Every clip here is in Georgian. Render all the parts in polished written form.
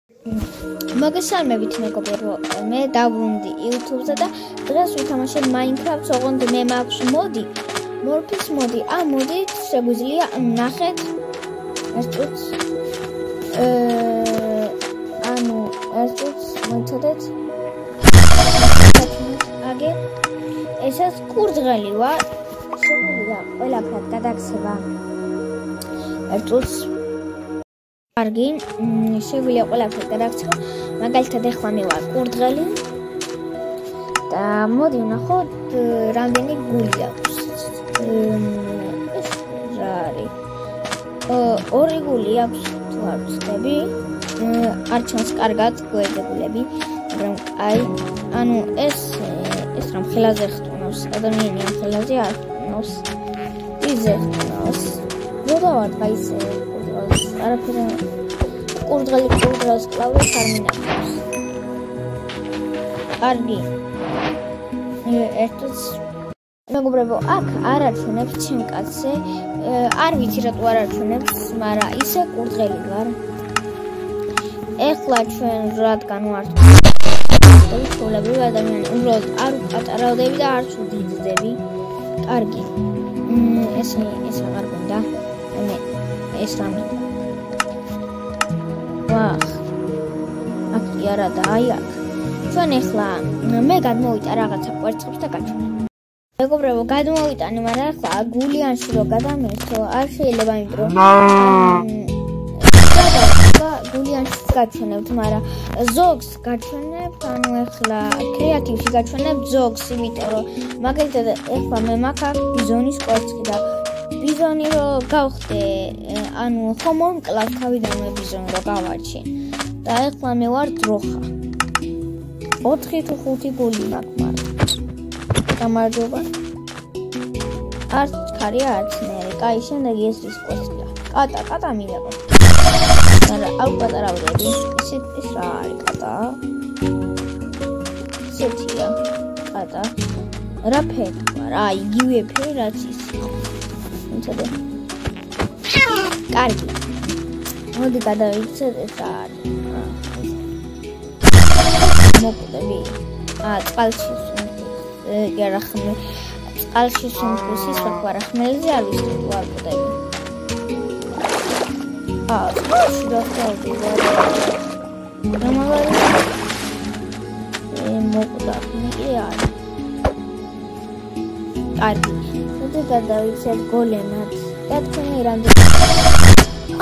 მოგესალმებით მეგობრებო, მე დავბრუნდი YouTube-ზე და დღეს ვითამაშებ Minecraft-ს, ოღონდ მე მაქვს მოდი, Morphis მოდი. ამ მოდით შეგვიძლია ნახეთ ეს წუთს. ეს წუთს მოიცადეთ. აგე ესაც კურდღელი ვარ. შეგვიძლია ყველაფერად გადაგცევა. ეს წუთს კარგი, შეგვიძლია ყველაფერად გადაგცევა. მაგალითად ეხლა მე ვარ კურდღელი და მოდი ვნახოთ რამდენი გული აქვს. ეს რა არის? 2 გული აქვს თუ არ ვცდები. არ ჩანს კარგად გვერდებულები, მაგრამ აი, ეს რამ ხელაზე ხტუნავს, ადამიანი ამ ხელაზე არ ხტუნავს. იზე ხტუნავს. მოდავარ გაისე კურდღელს, არაფერი კურდღელს კლავებს არ მინახავს. კარგი. ერთიც მეგობრებო, აქ არ არჩუნებს ჩემ კაცზე, არ ვიცი რატო არ არჩუნებს, მაგრამ ისე კურდღელი ვარ. ეხლა ჩვენ რადგან ვართ ჩვეულებრივი ადამიანი, უბრალოდ არ პატარავდები და არც ვდიდდები. კარგი. ეს აღარ გონდა. ეს რამე. ვახ. აქ არა და აი აქ. ჩვენ ეხლა მე გადმოვიტა რაღაცა კვერცხებს და გაჩვენე. მეგობრებო, გადმოვიტანე, მაგრამ ახლა გულიანში რო გადამერთო, არ შეიძლება იმიტომ გულიანში გაჩვენებთ, მაგრამ ზოგს გაჩვენებთ, ახლა კრეატივში გაჩვენებთ ზოგს, იმიტომ რომ მაგალითად ახლა მე მაქვს ბიზონის კვერცხი და ბიზონი რო გავხდე, ხომ მომკლავს თავიდან მე ბიზონი რო გავარჩი. და ახლა მე ვარ დროხა. 4 თუ 5 გული მაქვს, მაგრამ გამარჯობა. არც ხარია, არც ნერი. კაი, შემდეგ ეს ის კვესტია. კატა მილიყო. მაგრამ არ პატარავდები. ეს რა არის კატა? სეთია. კატა. რა ფერი? რა იგივე ფერი რაც ის. მიცადე. კარგი. მოდი გადავიცეთ ეს რა არის. მოკვდები. წყალში გერახმე. წყალში სუნთქვის ვარ ხმელზე არ ვიცი თუ არ კვდები. წყალში დავწავდი ვარ. გამავალი. მოკვდა. მე არ. კარგი. მოდი გადავიცეთ გოლემად. და თქვენი რამდენი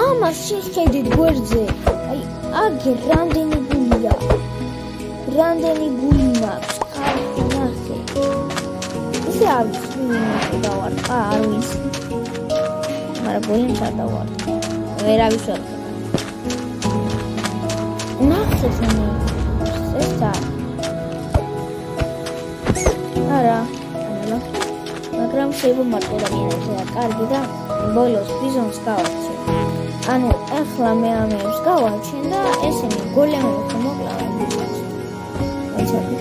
ამას შეხედით გვერდზე. აი, აგე რამდენი გულია. რამდენი გული მაქვს. ნახე. ისე არ ვიცი, დავარ. არ ვიცი. მაგრამ გოლემს არ დავარ. ვერავის ვერ. ნახე ძმა. ეს არა. მაგრამ შეიძლება მარტო ადამიანებია კარგი და ბოლოს ბიზონს გავარჩი. ახლა მე ამებს გავარჩენ და ესენი გოლემები მოკლავენ ბიზონს. მოიცადე.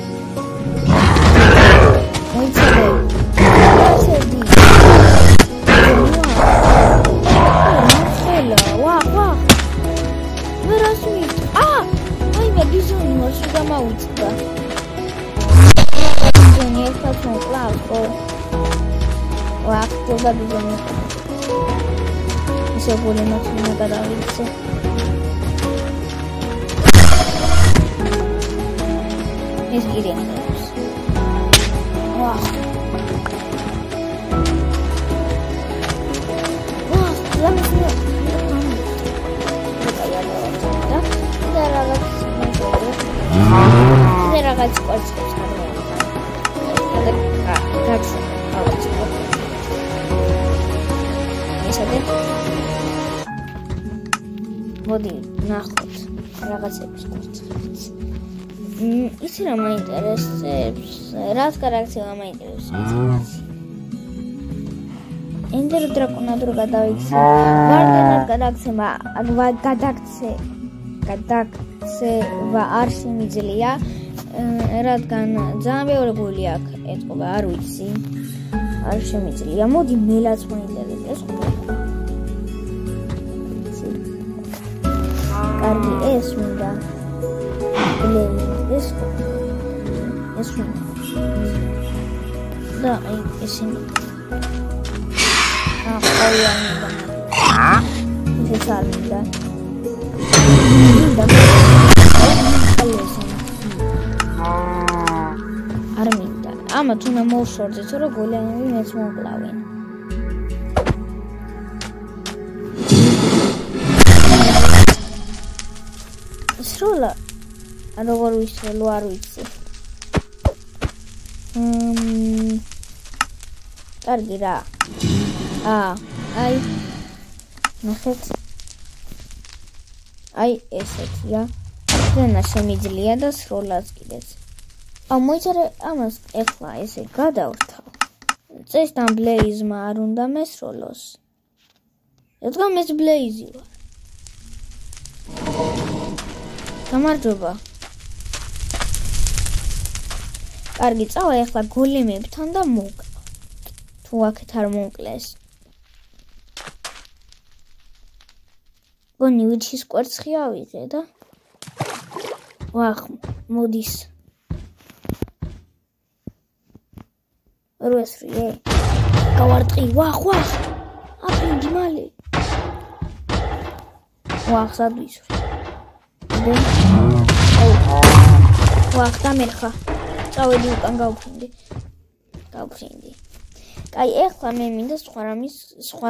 ვახ. მე რასმი? აი მე ბიზონი მოსი გამაუწდა. ბიზონი ერთად მოკლავო. ვახ, თქო ბიზონი. ისე გოლემად მე გადავიცე. ეს გირიანს. ვახ. რაღაც კვერცხებს მოდი ნახოთ რაღაცების კვერცხებს. ის რა მაინტერესებს? რაც კარაქცია მაინტერესებს. ენდერ დრაკონად რო გადავიქცე, ვარდენად გადაგცემა, გადაგცევა არ შემიძლია, რადგან ძალიან ბევრი გული აქვს, ეთყობა არ ვიცი. არ შემიძლია. მოდი მელაც მაინტერესებს. კარგი, ეს მინდა. ეს მინდა. და აი ესენი. ყავი არ მინდა. ეს არ მინდა. არ მინდა. ამათ უნდა მოვშორდეთ, რომ გოლემები მეც მოკლავენ. სროლა როგორ ვისროლო არ ვიცი. კარგი რა. აი ნახეთ. აი ესეთია. ზენა შემიძლია და სროლაც კიდეც. მოიცარე ამას ეხლა ესე გადავრთავ. წესთან ბლეიზმა არ უნდა მესროლოს. რადგან მე ბლეიზი ვარ. გამარჯობა. კარგი, წავა ეხლა გოლემებთან და მოკლა. თუ აქეთ არ მომკლეს. გონი ვიჩის კვერცხი ავიღე და ვახ, მოდის. როესრიე. გავარტყი, ვახ. აფრინდი მალე. ვახ, სადვისვრი. ვახ, დამერხა. წავედი უკან გავფრინდი. კაი, ეხლა მე მინდა სხვა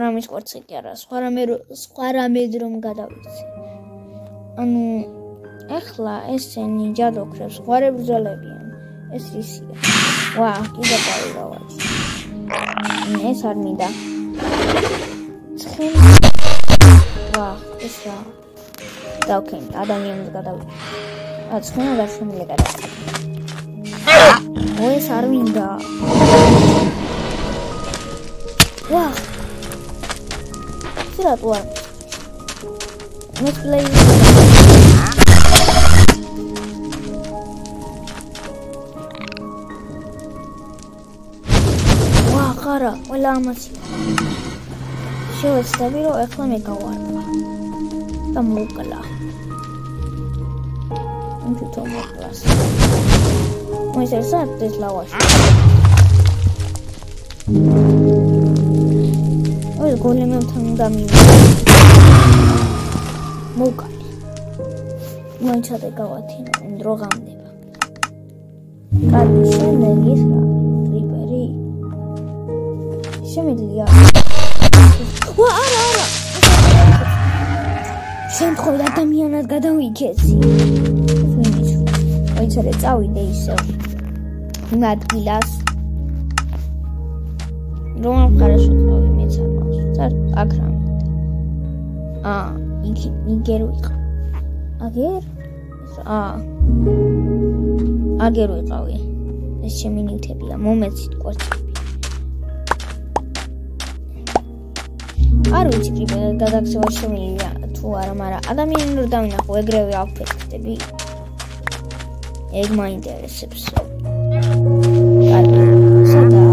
რამის კვერცხი კი არა, სხვა რამედ რომ გადავიცი. ანუ ეხლა ესენი ჯადოქრებს სხვა ებრძოლებიან. ეს ისია. ვახ, კიდე გავიღავაჩი. ეს არ მინდა. ცხენი. ვახ, ეს რა. დავქენ, ადამიანს გადავიდე. ცხენა და შემიძლია გადავიდე. ეს არ მინდა. ვახ. სირატუ არ. მის პლეი. ვახ, არა, ყველა ამაში. შევეცდები, რომ ეხლა მე გავარდა. და მოკლა. თვითონ მოკლას. მოიცერსა ეს ლავაში. ой გოლემებთან უნდა მივიდე. მოკალი. მოიცადე გავათინო, დრო გამდება. კარგი, შემდეგი ის რა? ტრიპერი. შემიძლია. არა. შემთხვევით ადამიანად გადავიქეცი. მოიცადე წავიდე ისევ. იმ ადგილას. რომ ხარაშო წავი მეც არ მაქვს. აქ რა მინდა. იგერ ვიყავ. აგერ ვიყავი. ეს შემინითებია, მომეცით კვერცხები. არ ვიცი პრიბედად გადაგზავა შემიძლია თუ არა, მაგრამ ადამიანი რო დავინახო, ეგრევე ავფეთქდები. ეგ მაინტერესებს. კარგი. სადა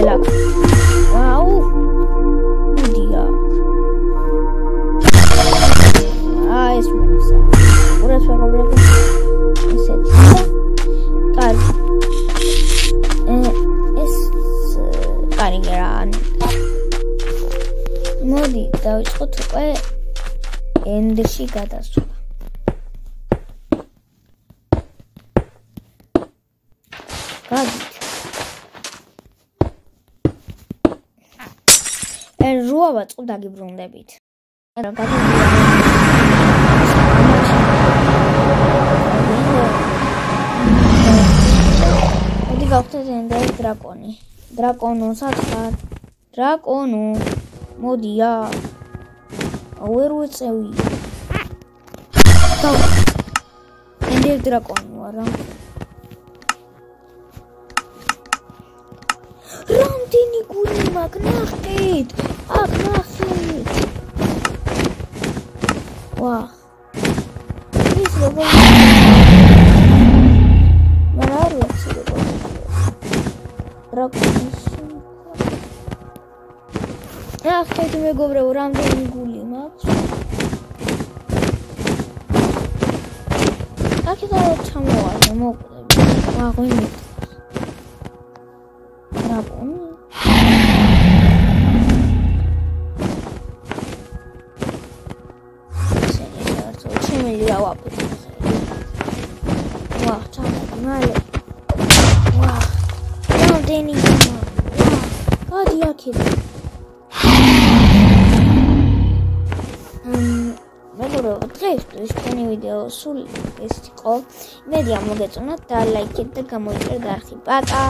ლაკ. ვაუ. მოდია. ეს მომისა. ურას ვაგობრები. ესეთი. კარგი. ეს კარიგერან. მოდი დავიწყოთ უკვე ენდში გადასვლა. გადით. როა ვაწყო დაგიბრუნდებით. რა გადავიდა. მოდი გავხდეთ ენდერ დრაკონი. დრაკონო სათხარ. დრაკონო. მოდია. ვერ უწევი. დავა. ენდერ დრაკონი ვარა. რამდენი გული მაქვს ნახეთ. აქ ნახეთ. ვა. ის როგორ მარარულს როგორ დრაკონის ნახეთ მეგობრებო რამდენი გული მაქვს. აქედა ჩამოვარდე მოკვდები. ვაღვინე დრაკონი შემიძლია ვაპეთო. ვა ჩამოდი მალე. ვა რამდენი გული. გადი აქედან. მეგობრებო დღეისთვის ჩვენი ვიდეო სულ ეს იყო. იმედია მოგეწონათ და ლაიქეთ და გამოიწერეთ არხი. პაკა.